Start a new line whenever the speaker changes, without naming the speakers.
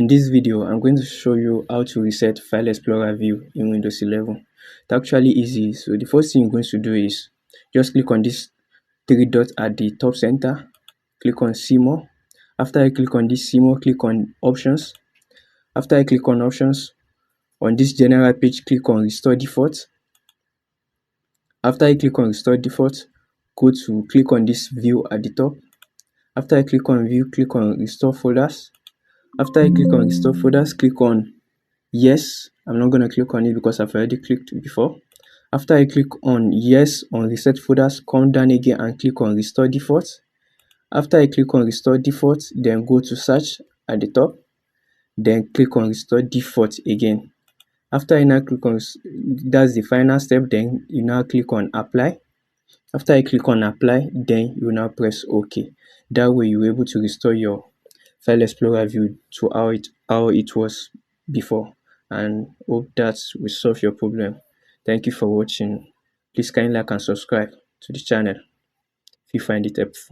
In this video, I'm going to show you how to reset File Explorer view in Windows 11. It's actually easy. So the first thing you're going to do is just click on this three dots at the top center, click on See More. After I click on this See More, click on Options. After I click on Options, on this general page, click on Restore Default. After I click on Restore Default, click on this View at the top. After I click on View, click on Restore Folders. After I click on Restore Folders, click on Yes. I'm not going to click on it because I've already clicked before. After I click on Yes on Reset Folders, come down again and click on Restore Default. After I click on Restore Default, then go to Search at the top. Then click on Restore Default again. After I now click on, that's the final step, then you now click on Apply. After I click on Apply, then you now press OK. That way you're able to restore your File Explorer view to how it was before, and hope that will solve your problem. Thank you for watching. Please kindly like and subscribe to the channel if you find it helpful.